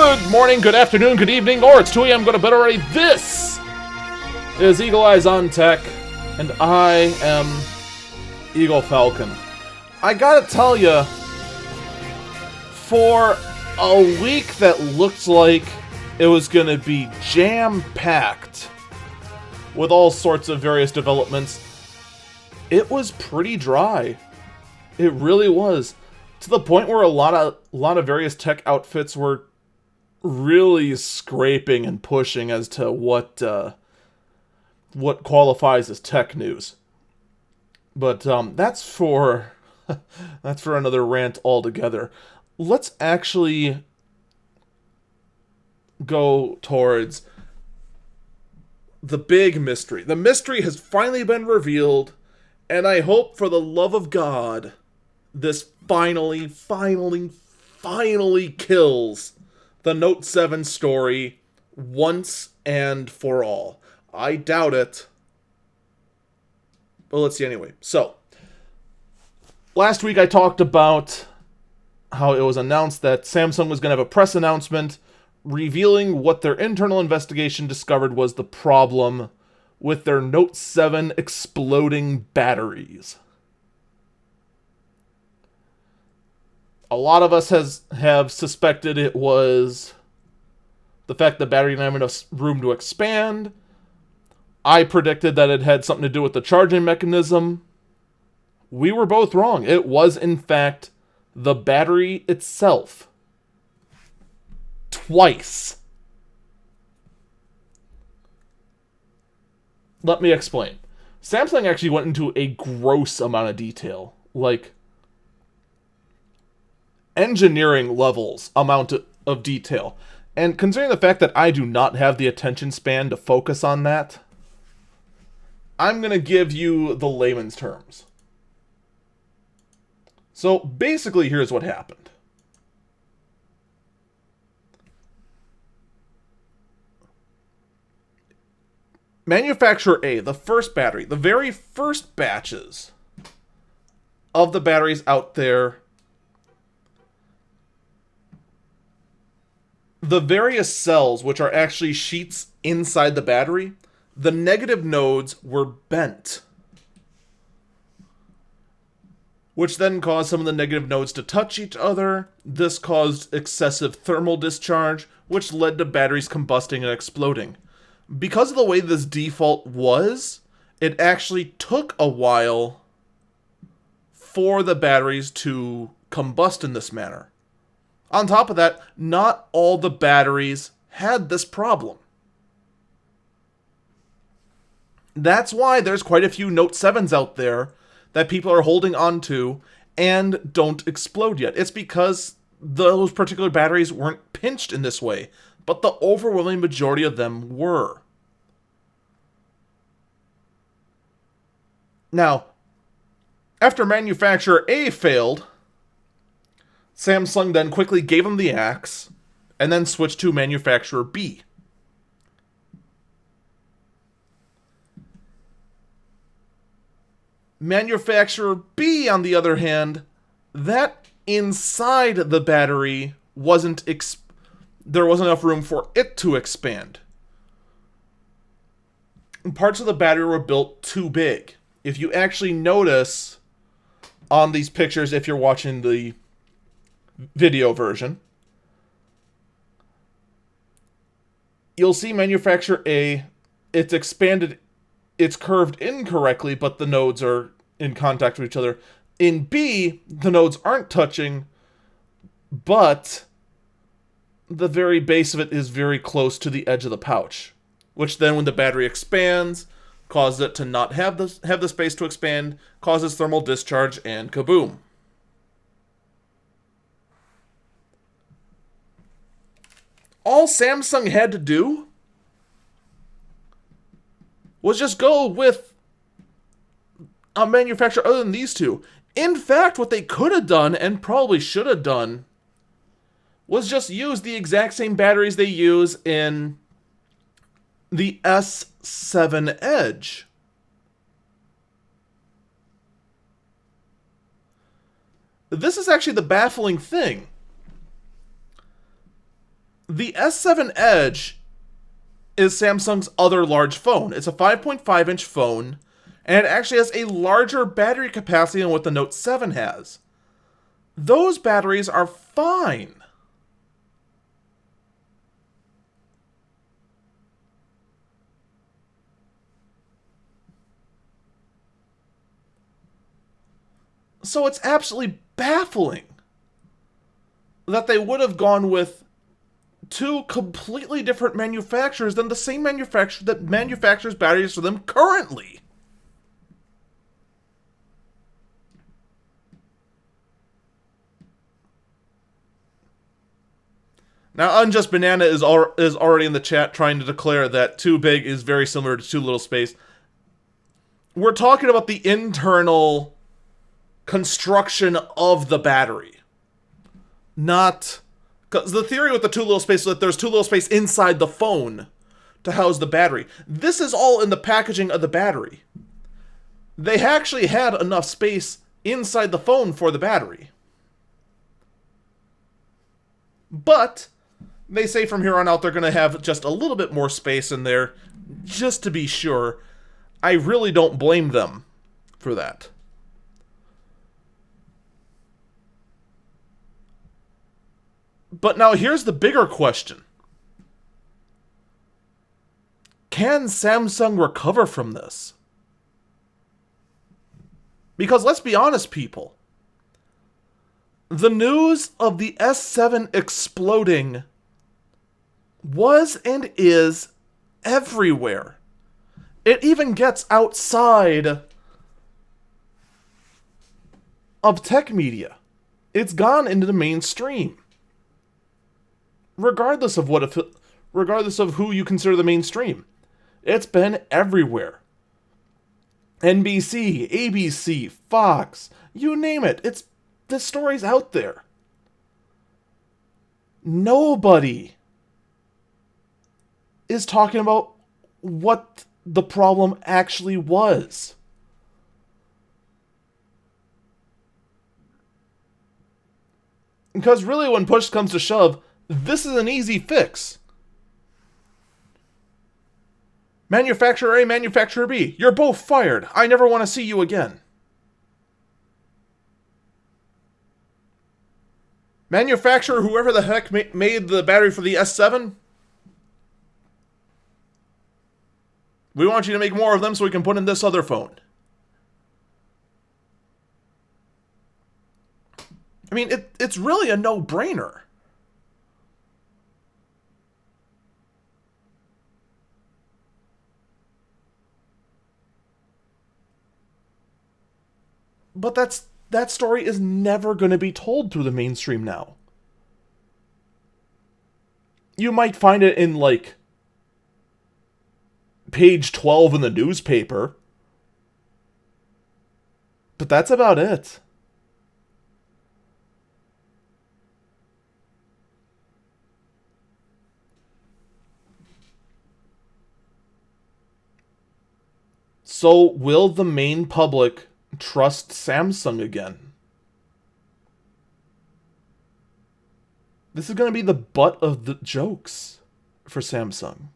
Good morning, good afternoon, good evening, or it's 2 a.m. Go to bed already. This is Eagle Eyes on Tech, and I am Eagle Falcon. I gotta tell you, for a week that looked like it was gonna be jam-packed with all sorts of various developments, it was pretty dry. It really was. To the point where a lot of various tech outfits were really scraping and pushing as to what qualifies as tech news. But that's for another rant altogether. Let's actually go towards the big mystery. The mystery has finally been revealed, and I hope for the love of God this finally kills the Note 7 story once and for all. I doubt it. But let's see anyway. So, last week I talked about how it was announced that Samsung was going to have a press announcement revealing what their internal investigation discovered was the problem with their Note 7 exploding batteries. A lot of us have suspected it was the fact the battery didn't have enough room to expand. I predicted that it had something to do with the charging mechanism. We were both wrong. It was, in fact, the battery itself. Twice. Let me explain. Samsung actually went into a gross amount of detail. Like, engineering levels amount of detail. And considering the fact that I do not have the attention span to focus on that, I'm going to give you the layman's terms. So basically, here's what happened. Manufacturer A, the first battery, the very first batches of the batteries out there, the various cells, which are actually sheets inside the battery, the negative nodes were bent, which then caused some of the negative nodes to touch each other. This caused excessive thermal discharge, which led to batteries combusting and exploding. Because of the way this default was, it actually took a while for the batteries to combust in this manner. On top of that, not all the batteries had this problem. That's why there's quite a few Note 7s out there that people are holding on to and don't explode yet. It's because those particular batteries weren't pinched in this way, but the overwhelming majority of them were. Now, after manufacturer A failed, Samsung then quickly gave them the axe, and then switched to manufacturer B. Manufacturer B, on the other hand, that inside the battery there wasn't enough room for it to expand. Parts of the battery were built too big. If you actually notice on these pictures, if you're watching the video version, you'll see manufacturer A, it's expanded, it's curved incorrectly, but the nodes are in contact with each other. In B, the nodes aren't touching, but the very base of it is very close to the edge of the pouch, which then when the battery expands, causes it to not have the space to expand, causes thermal discharge, and kaboom. All Samsung had to do was just go with a manufacturer other than these two. In fact, what they could have done, and probably should have done, was just use the exact same batteries they use in the S7 Edge. This is actually the baffling thing. The S7 Edge is Samsung's other large phone. It's a 5.5-inch phone, and it actually has a larger battery capacity than what the Note 7 has. Those batteries are fine. So it's absolutely baffling that they would have gone with two completely different manufacturers than the same manufacturer that manufactures batteries for them currently. Now, Unjust Banana is already in the chat trying to declare that Too Big is very similar to Too Little Space. We're talking about the internal construction of the battery. Not... Because the theory with the Too Little Space is that there's too little space inside the phone to house the battery. This is all in the packaging of the battery. They actually had enough space inside the phone for the battery. But they say from here on out they're going to have just a little bit more space in there, just to be sure. I really don't blame them for that. But now here's the bigger question. Can Samsung recover from this? Because let's be honest, people. The news of the S7 exploding was and is everywhere. It even gets outside of tech media. It's gone into the mainstream. Regardless of who you consider the mainstream. It's been everywhere. NBC, ABC, Fox, you name it. This story's out there. Nobody is talking about what the problem actually was. Because really, when push comes to shove, this is an easy fix. Manufacturer A, Manufacturer B, you're both fired. I never want to see you again. Manufacturer, whoever the heck made the battery for the S7, we want you to make more of them so we can put in this other phone. I mean, it's really a no-brainer. But that story is never going to be told through the mainstream now. You might find it in, like, page 12 in the newspaper. But that's about it. So, will the main public trust Samsung again? This is going to be the butt of the jokes for Samsung.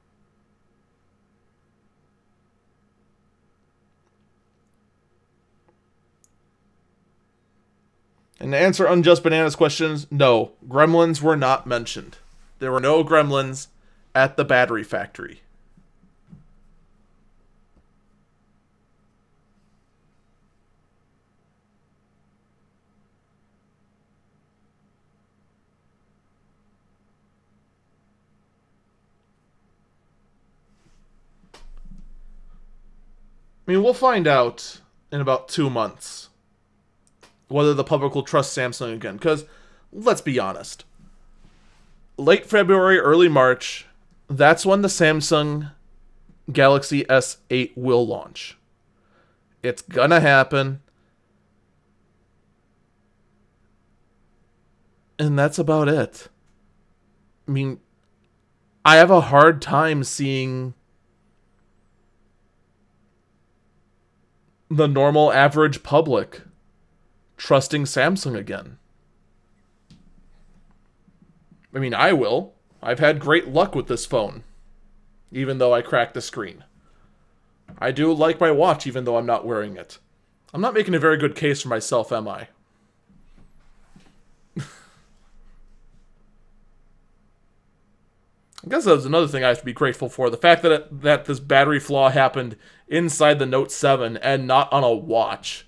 And to answer Unjust Banana's questions, no, gremlins were not mentioned. There were no gremlins at the battery factory. I mean, we'll find out in about 2 months whether the public will trust Samsung again. Because, let's be honest, late February, early March, that's when the Samsung Galaxy S8 will launch. It's gonna happen. And that's about it. I mean, I have a hard time seeing the normal average public trusting Samsung again. I mean, I will. I've had great luck with this phone, even though I cracked the screen. I do like my watch, even though I'm not wearing it. I'm not making a very good case for myself, am I? I guess that was another thing I have to be grateful for. The fact that this battery flaw happened inside the Note 7 and not on a watch.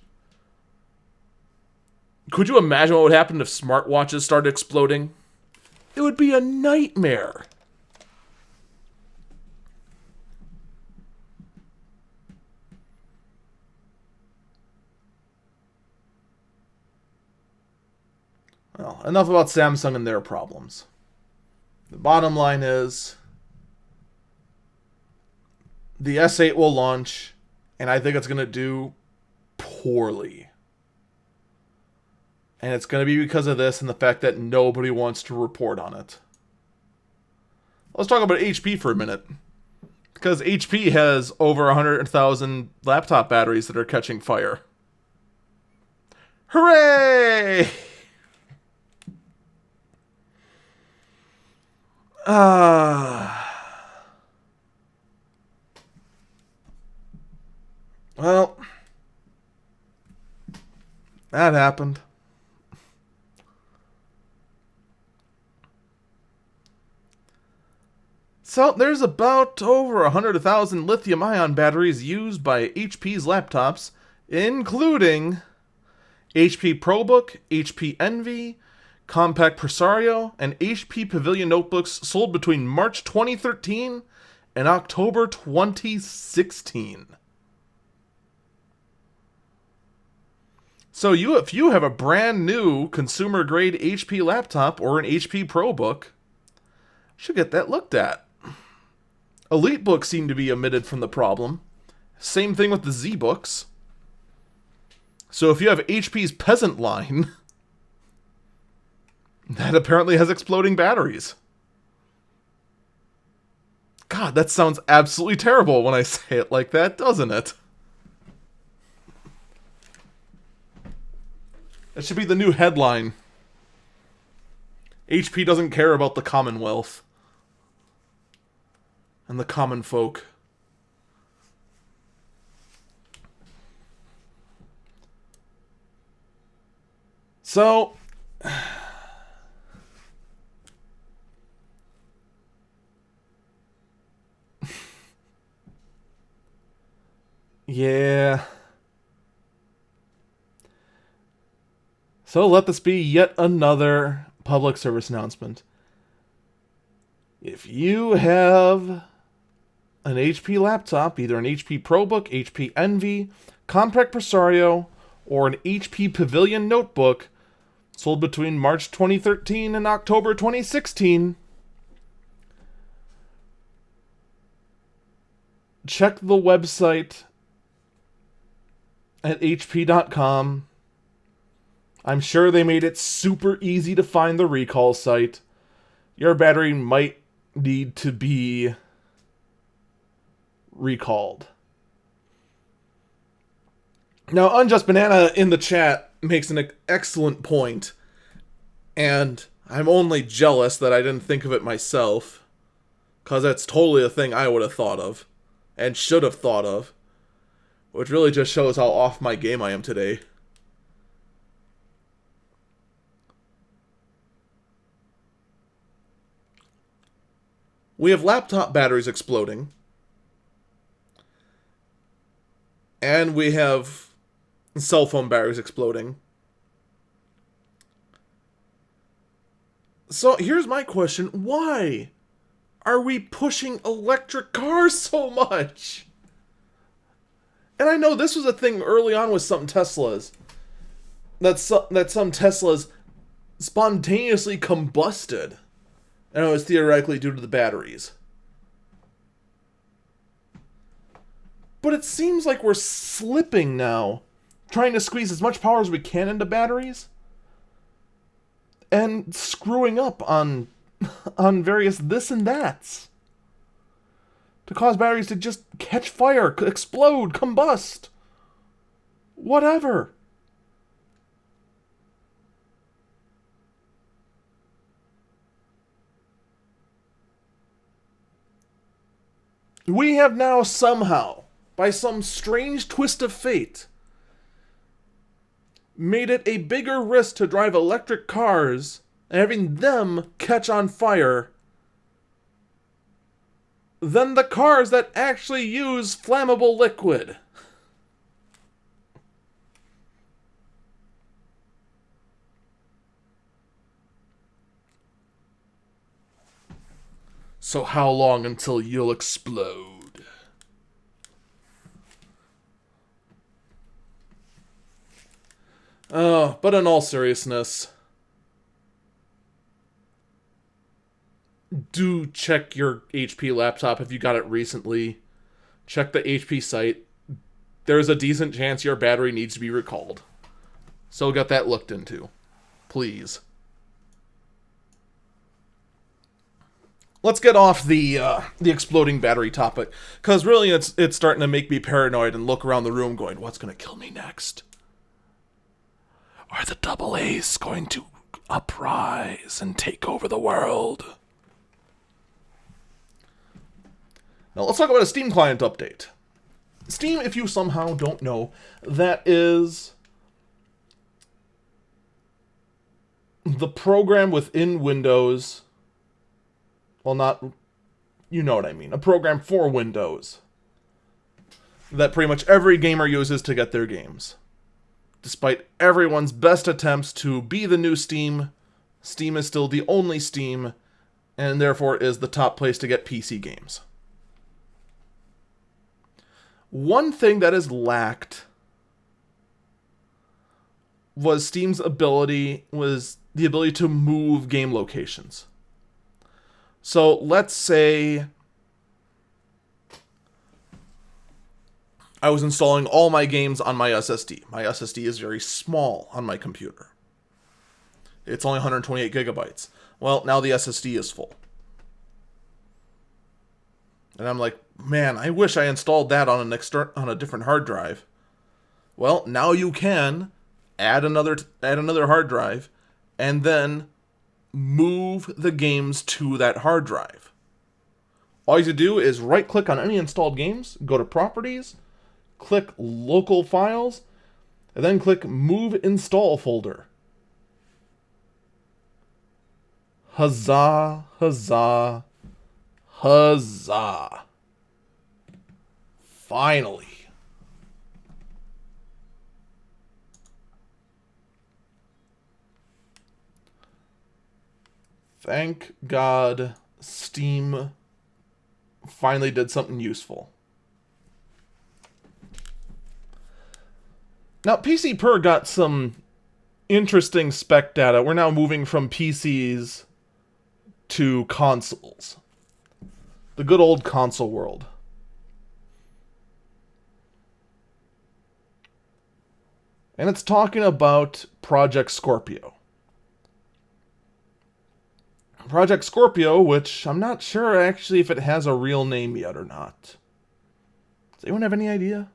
Could you imagine what would happen if smartwatches started exploding? It would be a nightmare. Well, enough about Samsung and their problems. The bottom line is the S8 will launch, and I think it's going to do poorly. And it's going to be because of this and the fact that nobody wants to report on it. Let's talk about HP for a minute. Because HP has over 100,000 laptop batteries that are catching fire. Hooray! Well, that happened. So, there's about over 100,000 lithium-ion batteries used by HP's laptops, including HP ProBook, HP Envy, Compact Presario, and HP Pavilion notebooks sold between March 2013 and October 2016. So if you have a brand new consumer-grade HP laptop or an HP ProBook, you should get that looked at. EliteBooks seem to be omitted from the problem. Same thing with the ZBooks. So if you have HP's Peasant line, that apparently has exploding batteries. God, that sounds absolutely terrible when I say it like that, doesn't it? That should be the new headline. HP doesn't care about the Commonwealth and the common folk. So, yeah. So let this be yet another public service announcement. If you have an HP laptop, either an HP ProBook, HP Envy, Compact Presario, or an HP Pavilion notebook, sold between March 2013 and October 2016, check the website at hp.com. I'm sure they made it super easy to find the recall site. Your battery might need to be recalled. Now, Unjust Banana in the chat makes an excellent point, and I'm only jealous that I didn't think of it myself, because that's totally a thing I would have thought of, and should have thought of, which really just shows how off my game I am today. We have laptop batteries exploding, and we have cell phone batteries exploding. So here's my question. Why are we pushing electric cars so much? And I know this was a thing early on with some Teslas. That some Teslas spontaneously combusted. And it was theoretically due to the batteries. But it seems like we're slipping now, trying to squeeze as much power as we can into batteries, and screwing up on various this and that's, to cause batteries to just catch fire, explode, combust, whatever. We have now somehow, by some strange twist of fate, made it a bigger risk to drive electric cars and having them catch on fire than the cars that actually use flammable liquid. So how long until you'll explode? But in all seriousness, do check your HP laptop if you got it recently. Check the HP site. There's a decent chance your battery needs to be recalled. So get that looked into. Please. Let's get off the exploding battery topic, because really it's starting to make me paranoid and look around the room going, what's going to kill me next? Are the double A's going to uprise and take over the world? Now let's talk about a Steam client update. Steam, if you somehow don't know, that is the program within Windows. Well, not, you know what I mean. A program for Windows that pretty much every gamer uses to get their games. Despite everyone's best attempts to be the new Steam, Steam is still the only Steam, and therefore is the top place to get PC games. One thing that is lacked was the ability to move game locations. So let's say I was installing all my games on my SSD. My SSD is very small on my computer. It's only 128 gigabytes. Well, now the SSD is full. And I'm like, man, I wish I installed that on a different hard drive. Well, now you can add another hard drive and then move the games to that hard drive. All you have to do is right-click on any installed games, go to Properties, click Local Files, and then click Move Install Folder. Huzzah, huzzah, huzzah. Finally. Thank God Steam finally did something useful. Now, PC Per got some interesting spec data. We're now moving from PCs to consoles. The good old console world. And it's talking about Project Scorpio. Project Scorpio, which I'm not sure actually if it has a real name yet or not. Does anyone have any idea?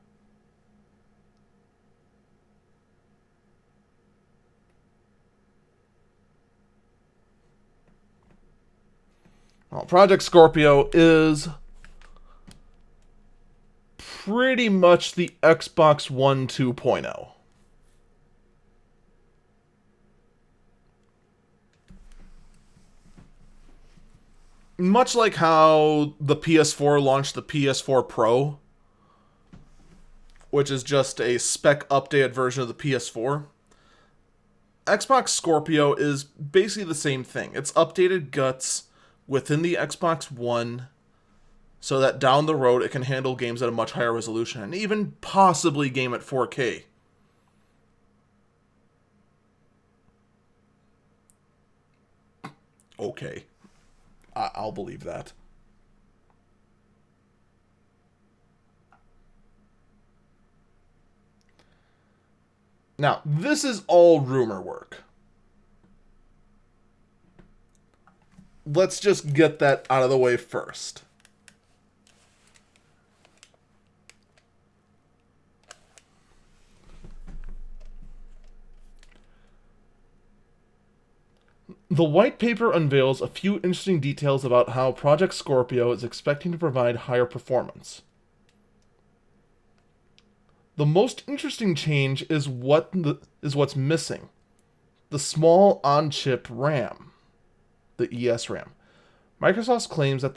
Well, Project Scorpio is pretty much the Xbox One 2.0. Much like how the PS4 launched the PS4 Pro, which is just a spec updated version of the PS4, Xbox Scorpio is basically the same thing. It's updated guts within the Xbox One so that down the road it can handle games at a much higher resolution and even possibly game at 4K. Okay. I'll believe that. Now, this is all rumor work. Let's just get that out of the way first. The white paper unveils a few interesting details about how Project Scorpio is expecting to provide higher performance. The most interesting change is what's missing: the small on-chip RAM, the ESRAM. Microsoft claims that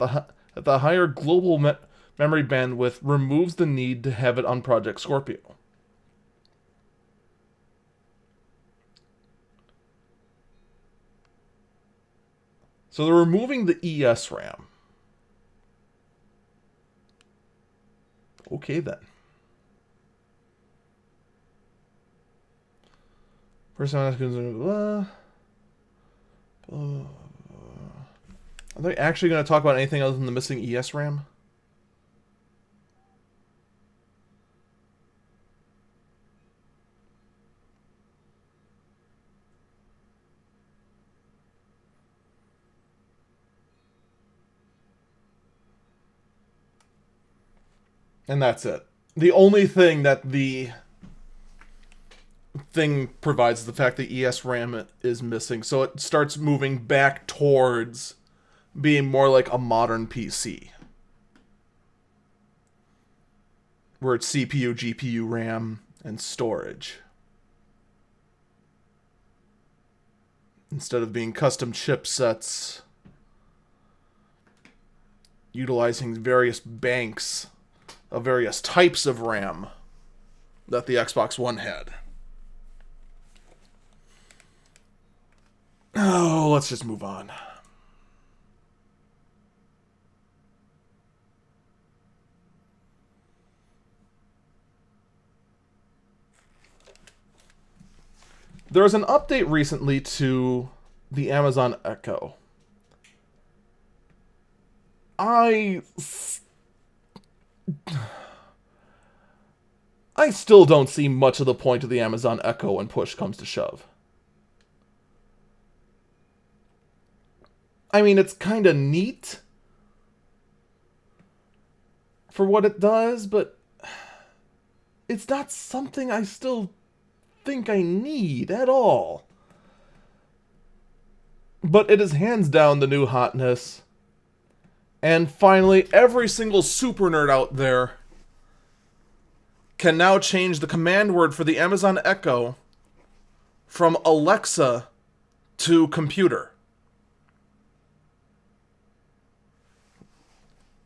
the higher global memory bandwidth removes the need to have it on Project Scorpio. So they're removing the ESRAM. Okay then. Are they actually going to talk about anything other than the missing ESRAM? And that's it. The only thing that the thing provides is the fact that ESRAM is missing. So it starts moving back towards being more like a modern PC, where it's CPU, GPU, RAM, and storage, instead of being custom chipsets utilizing various banks of various types of RAM that the Xbox One had. Oh, let's just move on. There was an update recently to the Amazon Echo. I still don't see much of the point of the Amazon Echo when push comes to shove. I mean, it's kind of neat for what it does, but it's not something I still think I need at all. But it is hands down the new hotness. And finally, every single super nerd out there can now change the command word for the Amazon Echo from Alexa to computer.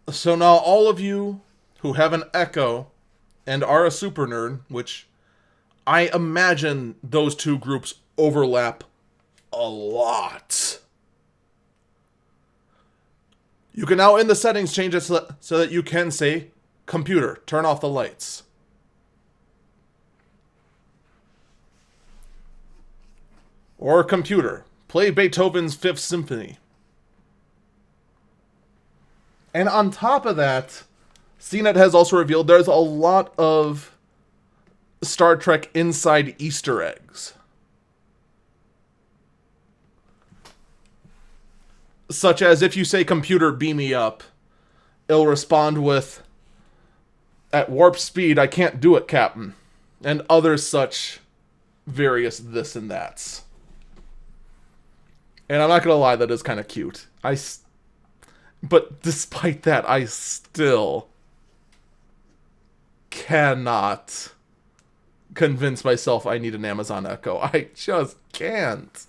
So now all of you who have an Echo and are a super nerd, which I imagine those two groups overlap a lot. You can now in the settings change it so that you can say, computer, turn off the lights. Or computer, play Beethoven's Fifth Symphony. And on top of that, CNET has also revealed there's a lot of Star Trek inside Easter eggs. Such as if you say, computer, beam me up, it'll respond with, at warp speed, I can't do it, Captain. And other such various this and that's. And I'm not going to lie, that is kind of cute. But despite that, I still cannot convince myself I need an Amazon Echo. I just can't.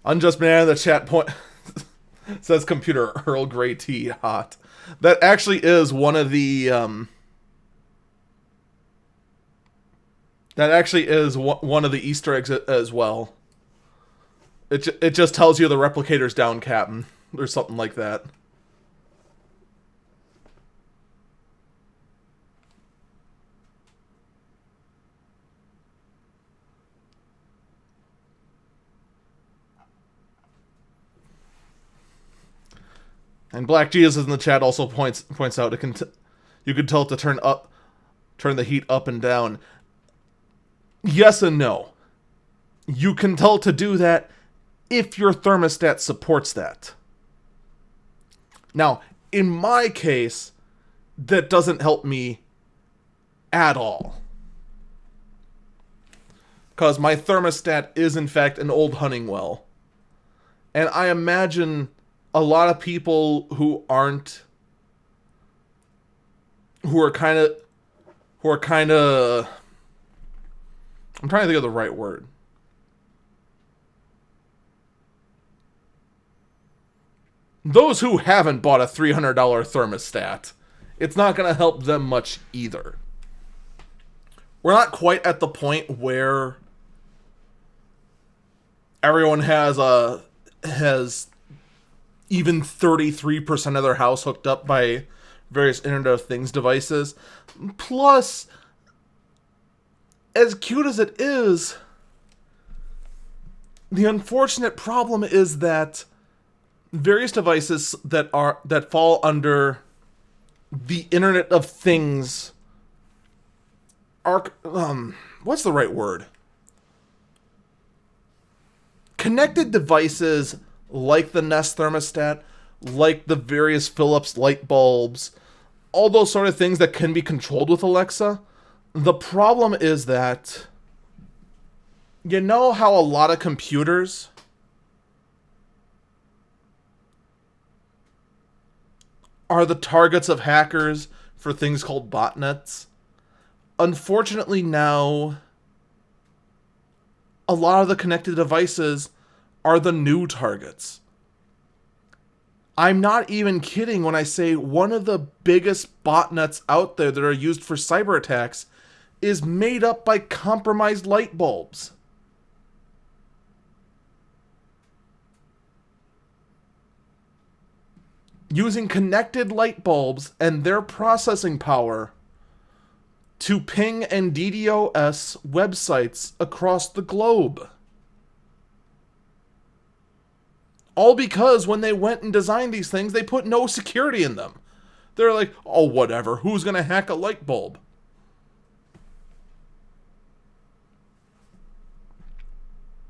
Unjust Man in the chat point says computer Earl Grey tea hot. That actually is one of the one of the Easter eggs as well. It just tells you the replicator's down, Captain, or something like that. And Black Jesus in the chat also points out you can tell it to turn the heat up and down. Yes and no. You can tell to do that if your thermostat supports that. Now, in my case, that doesn't help me at all. Because my thermostat is, in fact, an old hunting well. And I imagine a lot of people who are kind of, I'm trying to think of the right word. Those who haven't bought a $300 thermostat, it's not going to help them much either. We're not quite at the point where everyone has even 33% of their house hooked up by various Internet of Things devices. Plus, as cute as it is, the unfortunate problem is that various devices that fall under the Internet of Things are what's the right word? Connected devices like the Nest thermostat, like the various Philips light bulbs, all those sort of things that can be controlled with Alexa. The problem is that, you know how a lot of computers are the targets of hackers for things called botnets? Unfortunately now, a lot of the connected devices are the new targets. I'm not even kidding when I say one of the biggest botnets out there that are used for cyber attacks is made up by compromised light bulbs. Using connected light bulbs and their processing power to ping and DDoS websites across the globe. All because when they went and designed these things, they put no security in them. They're like, oh, whatever, who's going to hack a light bulb?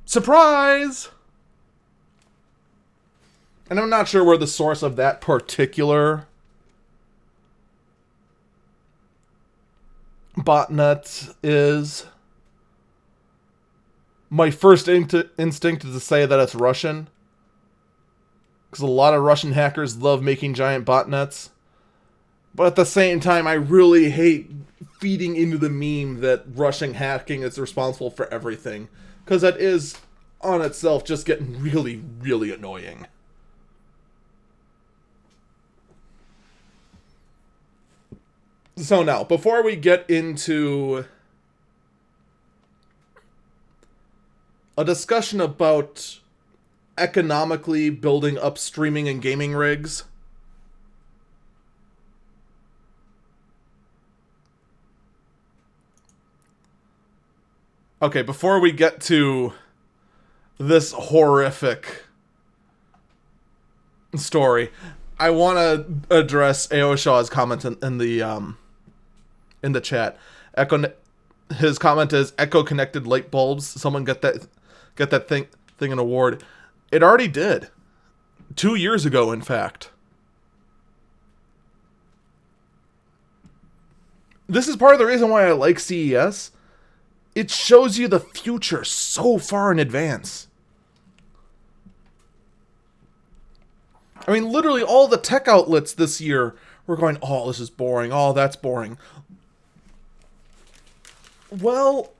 Surprise! And I'm not sure where the source of that particular botnet is. My first instinct is to say that it's Russian, because a lot of Russian hackers love making giant botnets. But at the same time, I really hate feeding into the meme that Russian hacking is responsible for everything, because that is, on itself, just getting really, really annoying. So now, before we get into a discussion about economically building up streaming and gaming rigs, okay, before we get to this horrific story, I want to address AO Shaw's comment in the chat. His comment is Echo connected light bulbs. Someone get that thing an award. It already did. 2 years ago, in fact. This is part of the reason why I like CES. It shows you the future so far in advance. I mean, literally all the tech outlets this year were going, oh, this is boring. Oh, that's boring. Well,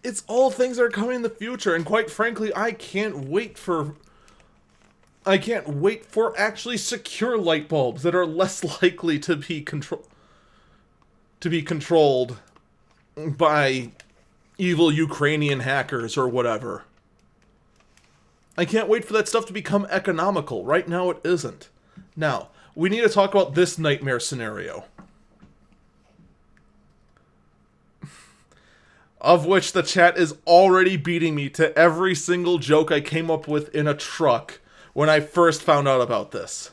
it's all things that are coming in the future, and quite frankly, I can't wait for actually secure light bulbs that are less likely to be controlled by evil Ukrainian hackers or whatever. I can't wait for that stuff to become economical. Right now it isn't. Now, we need to talk about this nightmare scenario. Of which the chat is already beating me to every single joke I came up with in a truck when I first found out about this.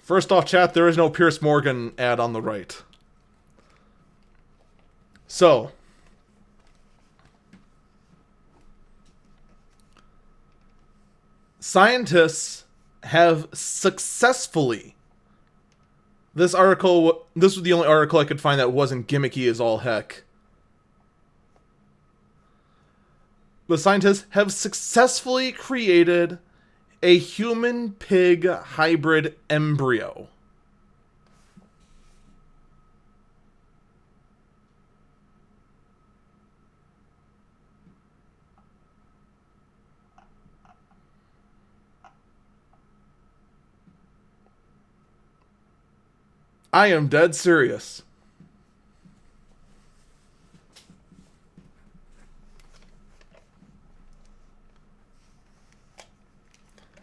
First off, chat, there is no Pierce Morgan ad on the right. So, scientists have successfully... This was the only article I could find that wasn't gimmicky as all heck. The scientists have successfully created a human-pig hybrid embryo. I am dead serious.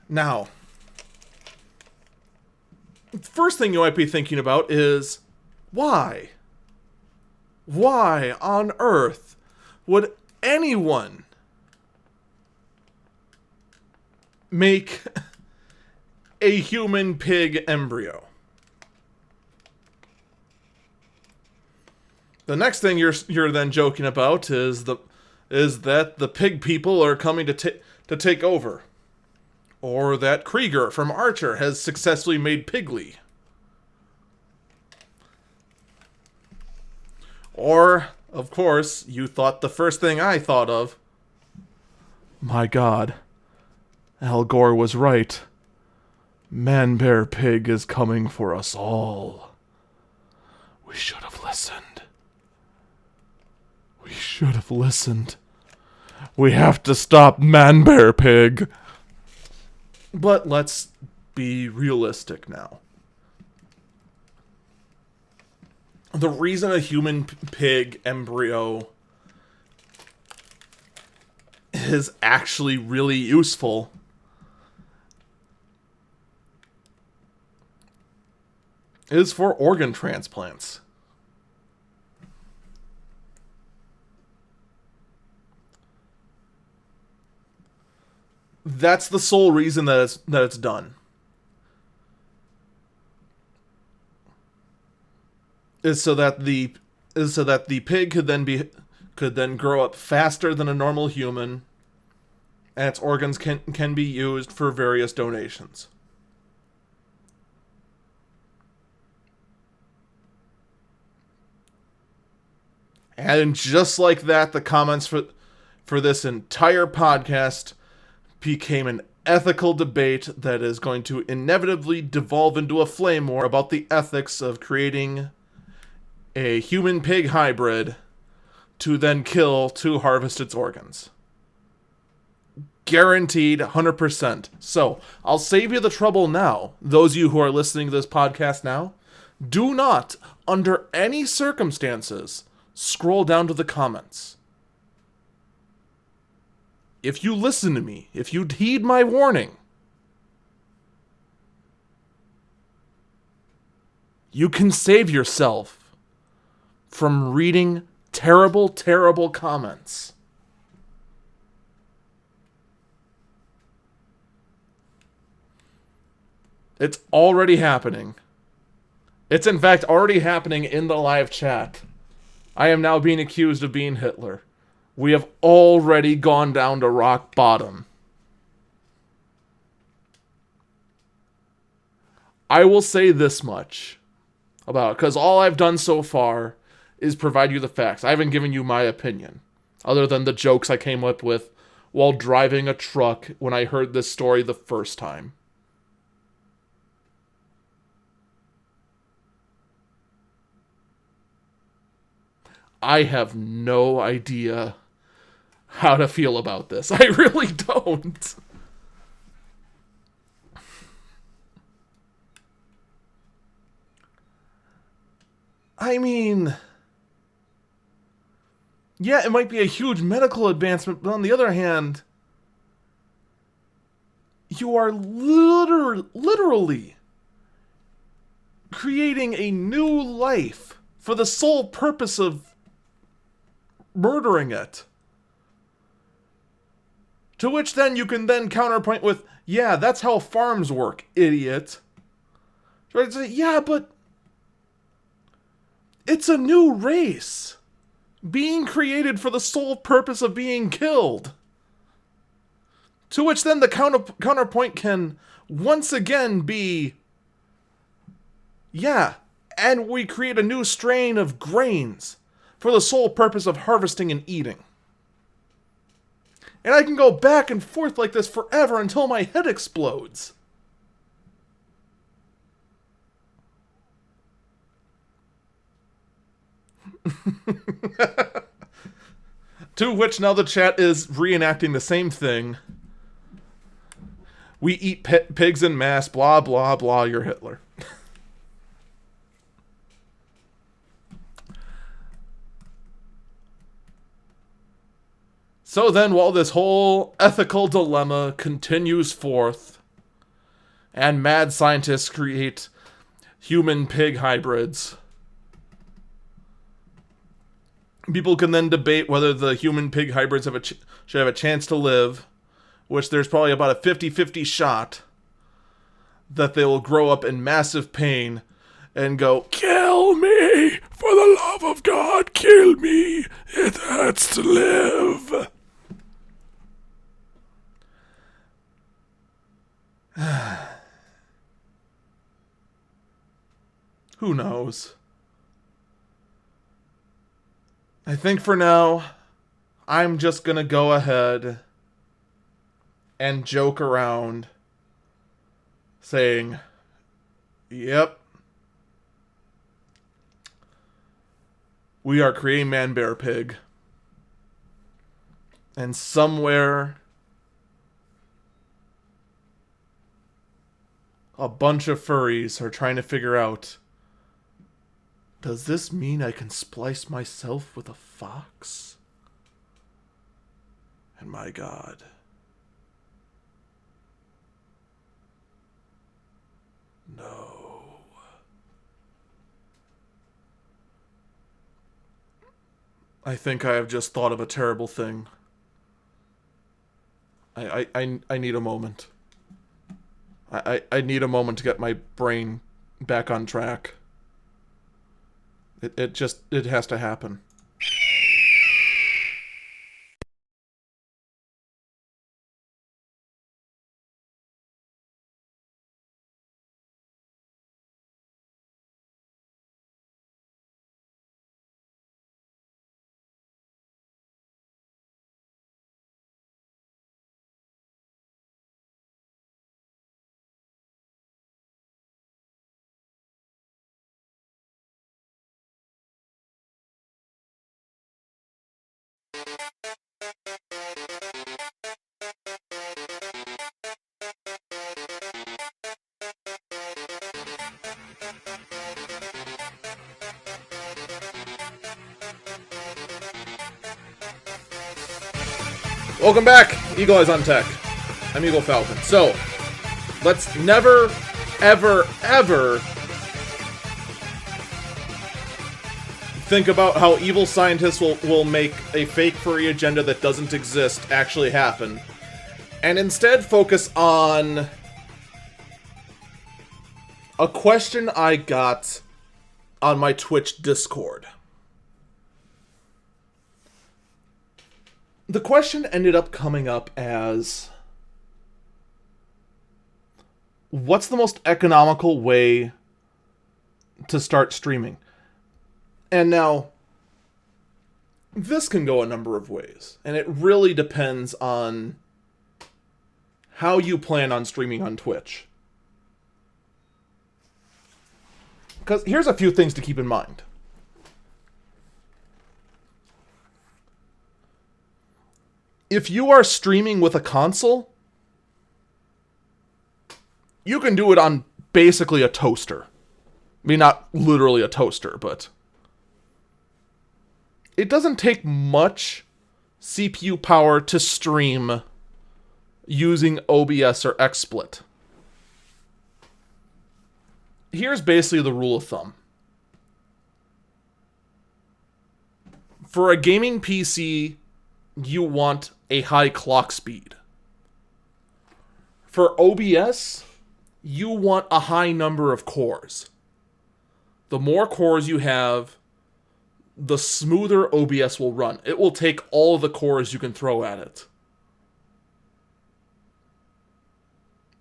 Now, the first thing you might be thinking about is, why? Why on earth would anyone make a human pig embryo? The next thing you're then joking about is that the pig people are coming to take over. Or that Krieger from Archer has successfully made Pigly. Or, of course, you thought the first thing I thought of. My God, Al Gore was right. Man-Bear Pig is coming for us all. We should have listened. We should have listened. We have to stop Man-Bear Pig. But let's be realistic now. The reason a human pig embryo is actually really useful is for organ transplants. That's the sole reason that it's done. Is so that the pig could then grow up faster than a normal human, and its organs can be used for various donations. And just like that, the comments for this entire podcast became an ethical debate that is going to inevitably devolve into a flame war about the ethics of creating a human-pig hybrid to then kill to harvest its organs. Guaranteed 100%. So, I'll save you the trouble now. Those of you who are listening to this podcast now, do not, under any circumstances, scroll down to the comments. If you listen to me, if you heed my warning, you can save yourself from reading terrible, terrible comments. It's already happening. It's in fact already happening in the live chat. I am now being accused of being Hitler. We have already gone down to rock bottom. I will say this much about it, because all I've done so far is provide you the facts. I haven't given you my opinion, other than the jokes I came up with while driving a truck when I heard this story the first time. I have no idea how to feel about this. I really don't. I mean, yeah, it might be a huge medical advancement, but on the other hand, you are literally creating a new life for the sole purpose of murdering it. To which then you can then counterpoint with, yeah, that's how farms work, idiot. So I'd say, yeah, but it's a new race being created for the sole purpose of being killed. To which then the counterpoint can once again be, yeah, and we create a new strain of grains for the sole purpose of harvesting and eating. And I can go back and forth like this forever until my head explodes. To which now the chat is reenacting the same thing. We eat pigs in mass, blah, blah, blah, you're Hitler. So then, while this whole ethical dilemma continues forth, and mad scientists create human-pig hybrids, people can then debate whether the human-pig hybrids should have a chance to live, which there's probably about a 50-50 shot that they will grow up in massive pain and go, "Kill me! For the love of God, kill me! It hurts to live!" Who knows? I think for now, I'm just gonna go ahead and joke around, saying, yep, we are creating Man Bear Pig. And somewhere, a bunch of furries are trying to figure out, does this mean I can splice myself with a fox? And my God. No. I think I have just thought of a terrible thing. I need a moment. I need a moment to get my brain back on track. It has to happen. Welcome back, Eagle Eyes on Tech. I'm Eagle Falcon. So, let's never, ever, ever think about how evil scientists will make a fake furry agenda that doesn't exist actually happen. And instead focus on a question I got on my Twitch Discord. The question ended up coming up as, what's the most economical way to start streaming? And now, this can go a number of ways, and it really depends on how you plan on streaming on Twitch. Because here's a few things to keep in mind. If you are streaming with a console, you can do it on basically a toaster. I mean, not literally a toaster, but it doesn't take much CPU power to stream using OBS or XSplit. Here's basically the rule of thumb. For a gaming PC, you want a high clock speed. For OBS, you want a high number of cores. The more cores you have, the smoother OBS will run. It will take all the cores you can throw at it.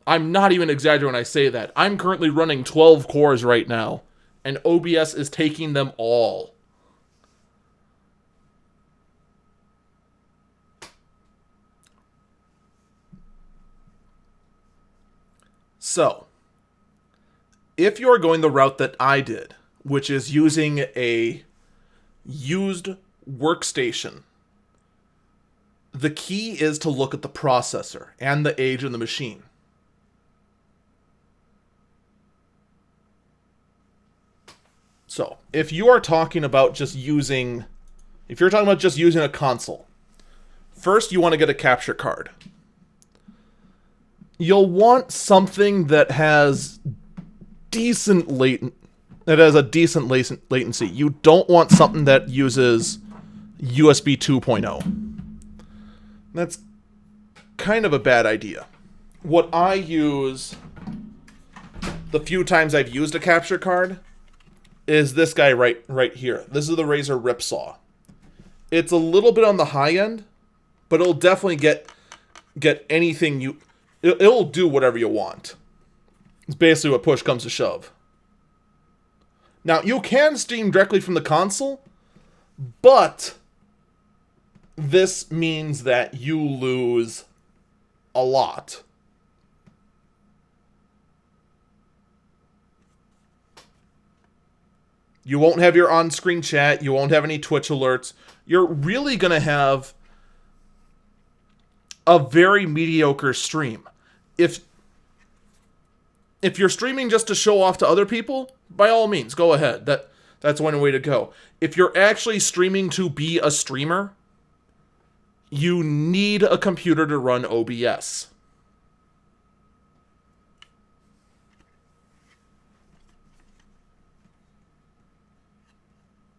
I'm not even exaggerating when I say that. I'm currently running 12 cores right now, and OBS is taking them all. So, if you're going the route that I did, which is using a used workstation, the key is to look at the processor and the age of the machine. So, if you're talking about just using a console, first you want to get a capture card. You'll want something that has a decent latency. You don't want something that uses USB 2.0. That's kind of a bad idea. What I use, the few times I've used a capture card, is this guy right here. This is the Razer Ripsaw. It's a little bit on the high end, but it'll definitely get anything you... It'll do whatever you want. It's basically what push comes to shove. Now, you can stream directly from the console, but this means that you lose a lot. You won't have your on-screen chat. You won't have any Twitch alerts. You're really going to have a very mediocre stream. If you're streaming just to show off to other people, by all means, go ahead. That's one way to go. If you're actually streaming to be a streamer, you need a computer to run OBS.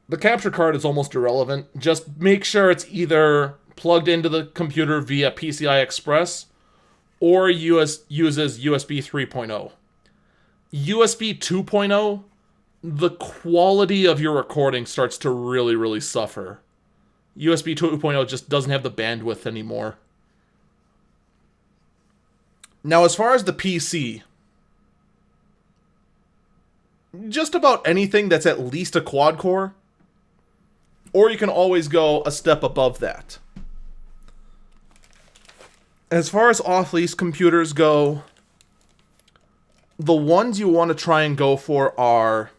The capture card is almost irrelevant. Just make sure it's either plugged into the computer via PCI Express or uses USB 3.0. USB 2.0, the quality of your recording starts to really, really suffer. USB 2.0 just doesn't have the bandwidth anymore. Now, as far as the PC, just about anything that's at least a quad core, or you can always go a step above that. As far as off-lease computers go, the ones you want to try and go for are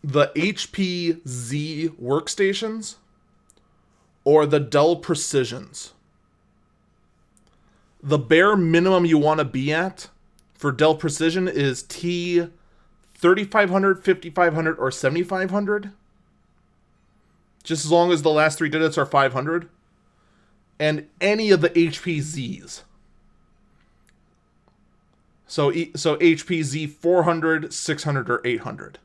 the HP Z workstations or the Dell Precisions. The bare minimum you want to be at for Dell Precision is T3500, 5500, or 7500. Just as long as the last three digits are 500. And any of the HP Zs. So HP Z 400, 600, or 800.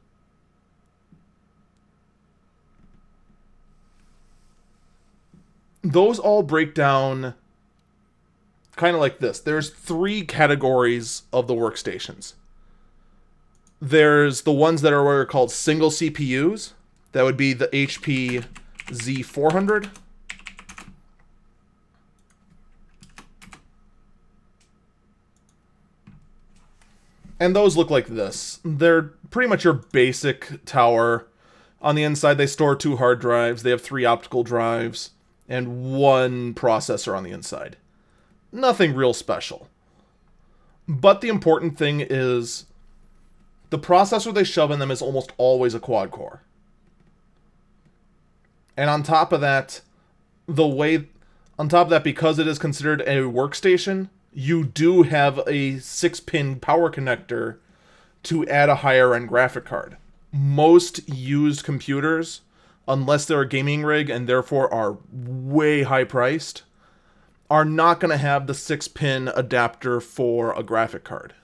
Those all break down kind of like this. There's three categories of the workstations. There's the ones that are what are called single CPUs. That would be the HP Z400. And those look like this. They're pretty much your basic tower. On the inside, they store 2 hard drives. They have 3 optical drives and 1 processor on the inside. Nothing real special. But the important thing is the processor they shove in them is almost always a quad core. And on top of that, because it is considered a workstation, you do have a 6-pin power connector to add a higher-end graphic card. Most used computers, unless they're a gaming rig and therefore are way high-priced, are not going to have the 6-pin adapter for a graphic card.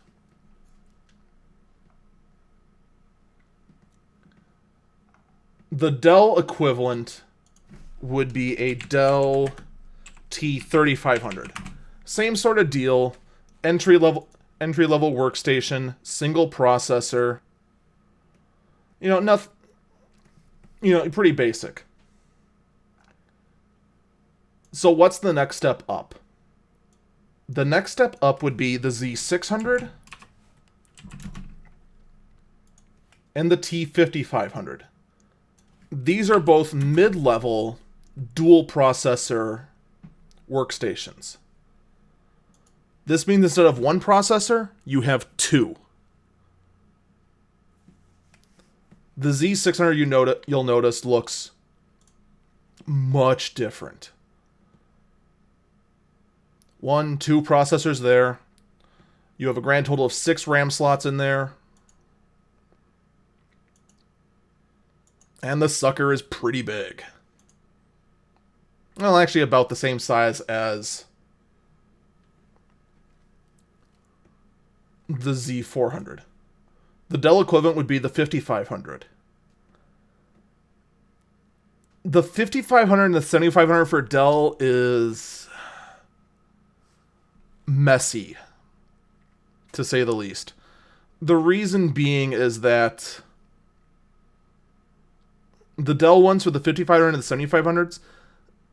The Dell equivalent would be a Dell T3500. Same sort of deal, entry level workstation, single processor. Nothing. Pretty basic. So what's the next step up? The next step up would be the Z600 and the T5500. These are both mid-level dual processor workstations. This means instead of one processor, you have two. The Z600 you'll notice looks much different. 1, 2 processors there. You have a grand total of 6 RAM slots in there. And the sucker is pretty big. Well, actually about the same size as the Z400. The Dell equivalent would be the 5500. The 5500 and the 7500 for Dell is messy, to say the least. The reason being is that the Dell ones for the 5500 and the 7500s,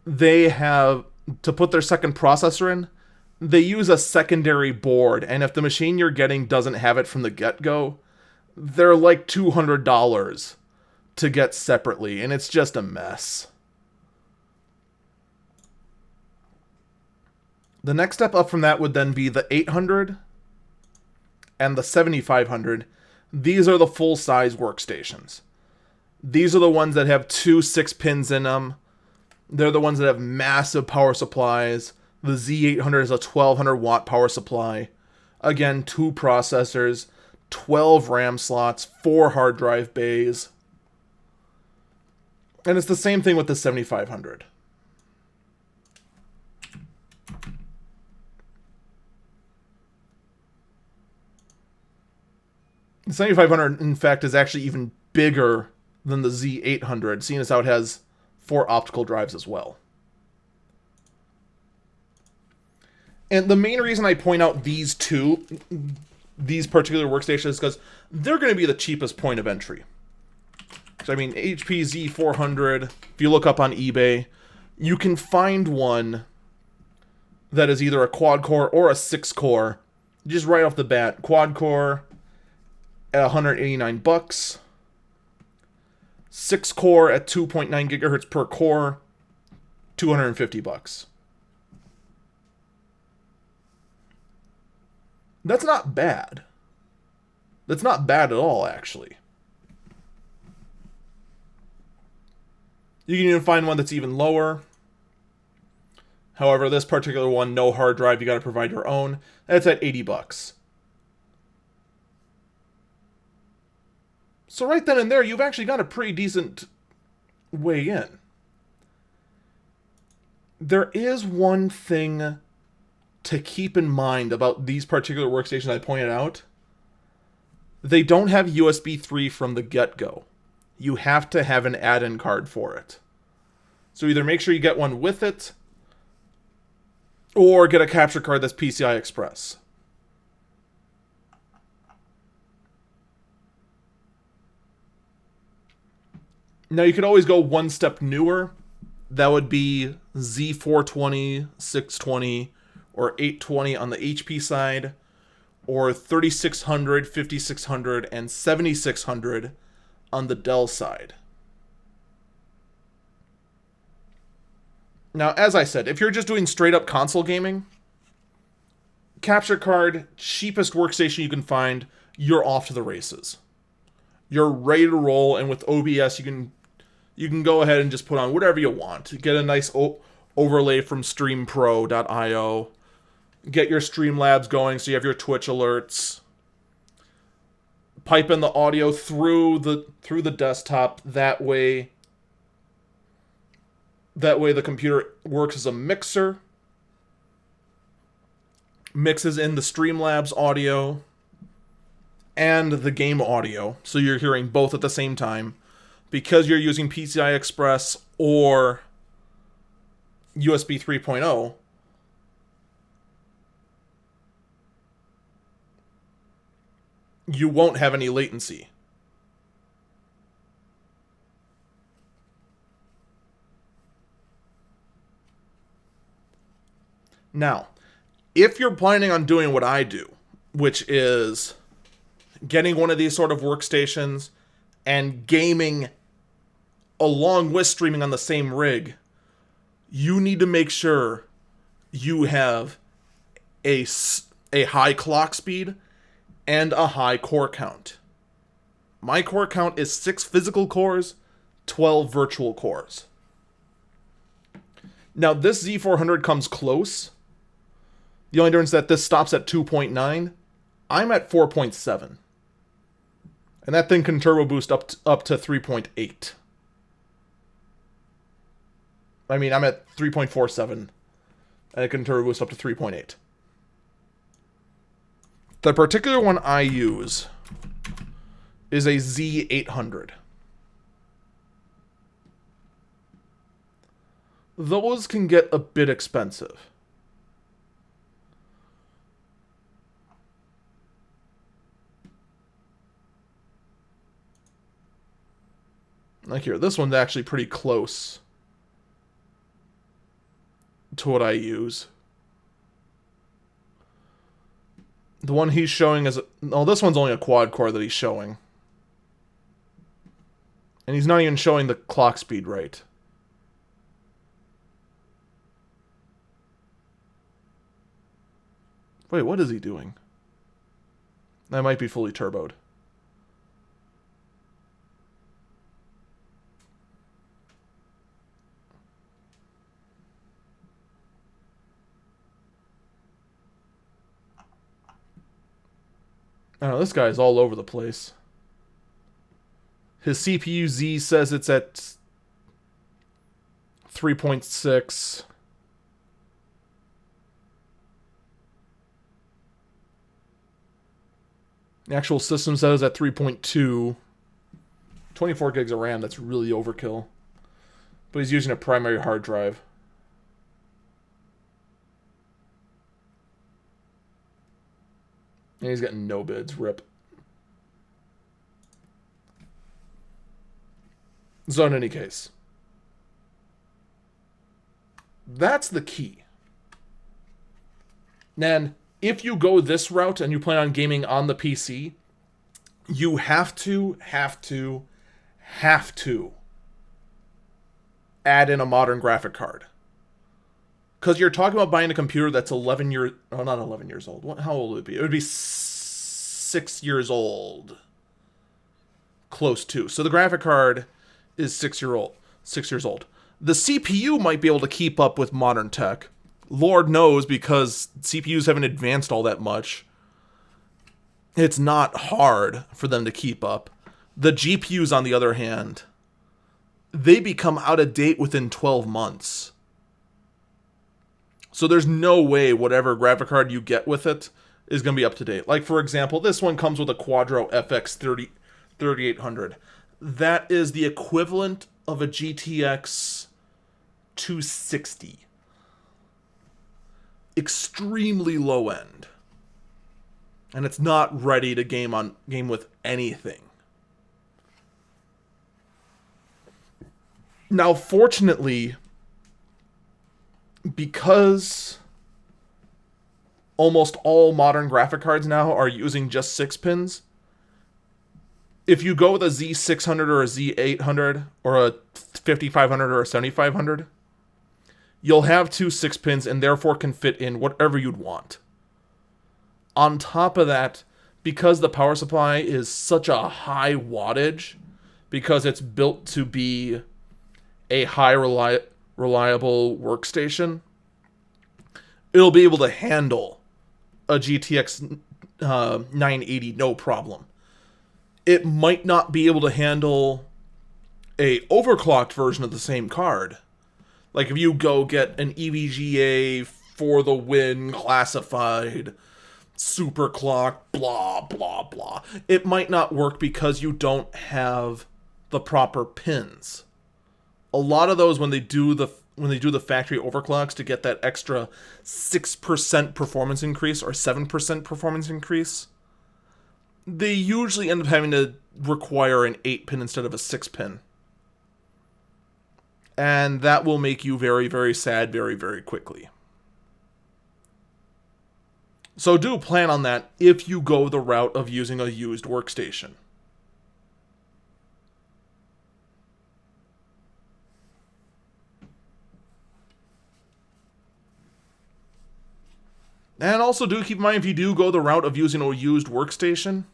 they have, to put their second processor in, they use a secondary board, and if the machine you're getting doesn't have it from the get-go, they're like $200 to get separately, and it's just a mess. The next step up from that would then be the 800 and the 7500. These are the full-size workstations. These are the ones that have 2 6-pins in them. They're the ones that have massive power supplies. The Z800 is a 1200 watt power supply. Again, 2 processors, 12 RAM slots, 4 hard drive bays. And it's the same thing with the 7500. The 7500, in fact, is actually even bigger than the Z800, seeing as how it has 4 optical drives as well. And the main reason I point out these particular workstations is because they're going to be the cheapest point of entry. So, I mean, HP Z400, if you look up on eBay, you can find one that is either a quad-core or a 6-core, just right off the bat. Quad-core at $189. 6-core at 2.9 gigahertz per core, $250. That's not bad. That's not bad at all, actually. You can even find one that's even lower. However, this particular one, no hard drive, you got to provide your own. That's at $80. So right then and there, you've actually got a pretty decent way in. There is one thing to keep in mind about these particular workstations I pointed out. They don't have USB 3 from the get-go. You have to have an add-in card for it. So either make sure you get one with it, or get a capture card that's PCI Express. Now, you could always go one step newer. That would be Z420, 620, or 820 on the HP side, or 3600, 5600, and 7600 on the Dell side. Now, as I said, if you're just doing straight-up console gaming, capture card, cheapest workstation you can find, you're off to the races. You're ready to roll, and with OBS, you can go ahead and just put on whatever you want. Get a nice overlay from StreamPro.io. Get your Streamlabs going so you have your Twitch alerts. Pipe in the audio through the desktop. That way the computer works as a mixer. Mixes in the Streamlabs audio and the game audio, so you're hearing both at the same time. Because you're using PCI Express or USB 3.0, you won't have any latency. Now, if you're planning on doing what I do, which is getting one of these sort of workstations and gaming along with streaming on the same rig, you need to make sure you have a high clock speed and a high core count. My core count is 6 physical cores, 12 virtual cores. Now, this Z400 comes close. The only difference is that this stops at 2.9. I'm at 4.7. And that thing can turbo boost up to 3.8. I mean, I'm at 3.47. And it can turbo boost up to 3.8. The particular one I use is a Z800. Those can get a bit expensive. Like here, this one's actually pretty close to what I use. The one he's showing is... Oh, this one's only a quad core that he's showing. And he's not even showing the clock speed right. Wait, what is he doing? That might be fully turboed. I don't know, this guy's all over the place. His CPU Z says it's at 3.6. The actual system says at 3.2. 24 gigs of RAM, that's really overkill. But he's using a primary hard drive. And he's getting no bids. Rip. So in any case, that's the key. Then, if you go this route and you plan on gaming on the PC, you have to add in a modern graphic card. Because you're talking about buying a computer that's 11 years... Oh, not 11 years old. How old would it be? It would be 6 years old. Close to. So the graphic card is 6 years old. The CPU might be able to keep up with modern tech. Lord knows, because CPUs haven't advanced all that much. It's not hard for them to keep up. The GPUs, on the other hand, they become out of date within 12 months. So there's no way whatever graphic card you get with it is going to be up to date. Like, for example, this one comes with a Quadro FX 3800. That is the equivalent of a GTX 260. Extremely low end. And it's not ready to game with anything. Now, fortunately, because almost all modern graphic cards now are using just 6 pins, if you go with a Z600 or a Z800 or a 5500 or a 7500, you'll have 2 6 pins and therefore can fit in whatever you'd want. On top of that, because the power supply is such a high wattage, because it's built to be a high reliable workstation, it'll be able to handle a GTX 980 no problem. It might not be able to handle a overclocked version of the same card. Like if you go get an EVGA for the win classified super clock, blah, blah, blah. It might not work because you don't have the proper pins. A lot of those, when they do the factory overclocks to get that extra 6% performance increase or 7% performance increase, they usually end up having to require an 8-pin instead of a 6-pin. And that will make you very, very sad very, very quickly. So do plan on that if you go the route of using a used workstation. And also do keep in mind, if you do go the route of using a used workstation,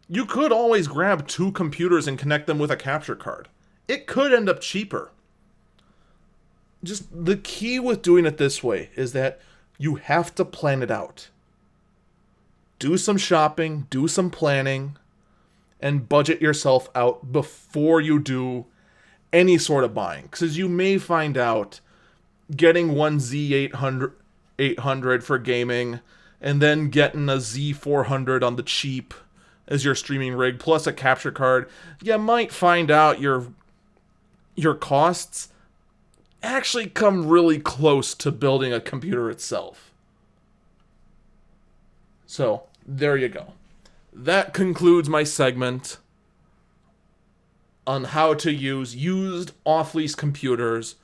you could always grab 2 computers and connect them with a capture card. It could end up cheaper. Just the key with doing it this way is that you have to plan it out. Do some shopping, do some planning, and budget yourself out before you do any sort of buying. Because you may find out getting one Z800 for gaming and then getting a Z400 on the cheap as your streaming rig plus a capture card, you might find out your costs actually come really close to building a computer itself. So, there you go. That concludes my segment on how to use used off-lease computers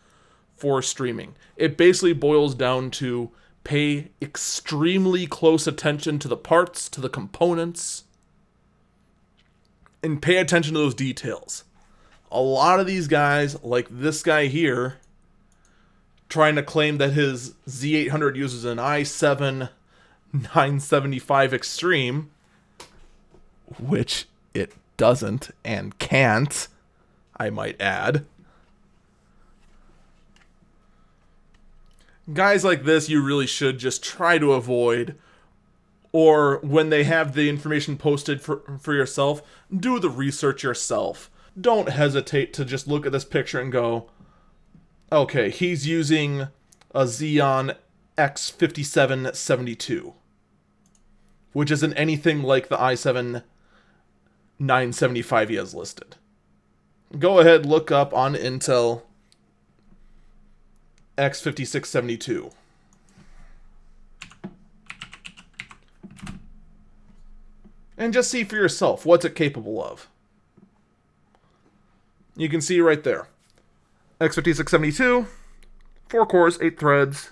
for streaming. It basically boils down to pay extremely close attention to the parts, to the components, and pay attention to those details. A lot of these guys, like this guy here, trying to claim that his Z800 uses an i7 975 Extreme, which it doesn't and can't, I might add. Guys like this, you really should just try to avoid, or when they have the information posted for yourself, do the research yourself. Don't hesitate to just look at this picture and go, okay, he's using a Xeon X5772, which isn't anything like the i7 975 he has listed. Go ahead, look up on Intel X5672. And just see for yourself, what's it capable of? You can see right there. X5672, 4 cores, 8 threads,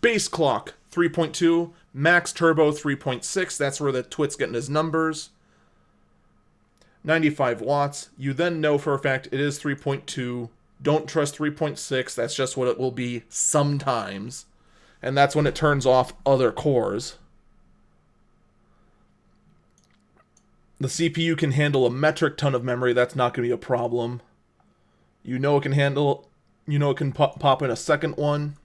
base clock 3.2, max turbo 3.6, that's where the twit's getting his numbers, 95 watts. You then know for a fact it is 3.2. Don't trust 3.6, that's just what it will be sometimes. And that's when it turns off other cores. The CPU can handle a metric ton of memory, that's not going to be a problem. You know it can handle, you know it can pop in a second one.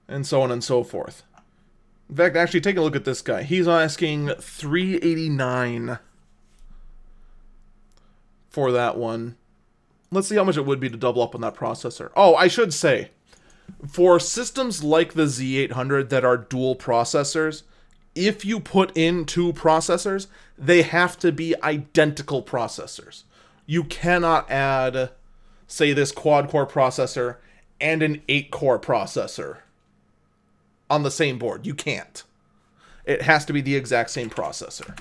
And so on and so forth. In fact, actually, take a look at this guy. He's asking $389 for that one. Let's see how much it would be to double up on that processor. Oh, I should say, for systems like the Z800 that are dual processors, if you put in 2 processors, they have to be identical processors. You cannot add, say, this quad-core processor and an 8-core processor on the same board. You can't. It has to be the exact same processor.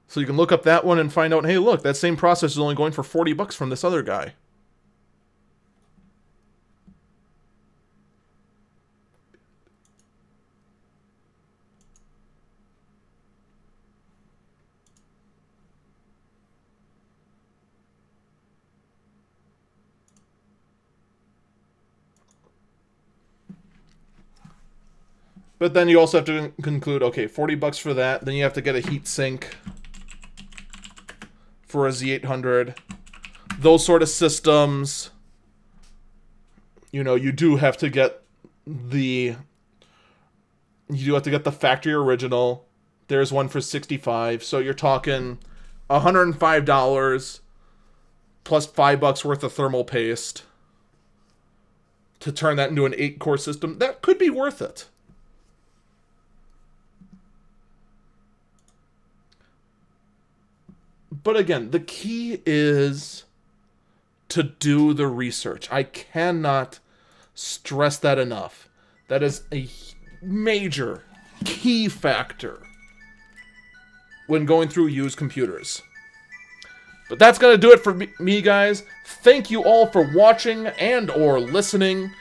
So you can look up that one and find out, hey, look, that same processor is only going for $40 from this other guy. But then you also have to conclude, okay, $40 for that. Then you have to get a heat sink for a Z800. Those sort of systems, you know, you do have to get the factory original. There's one for $65. So you're talking $105 plus $5 worth of thermal paste to turn that into an 8-core system. That could be worth it. But again, the key is to do the research. I cannot stress that enough. That is a major key factor when going through used computers. But that's going to do it for me, guys. Thank you all for watching and or listening.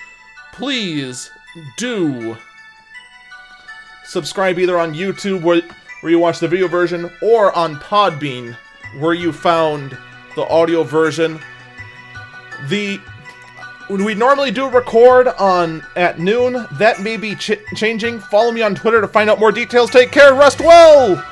Please do subscribe either on YouTube where you watch the video version or on Podbean where you found the audio version. When we normally do record at noon, that may be changing. Follow me on Twitter to find out more details. Take care, rest well!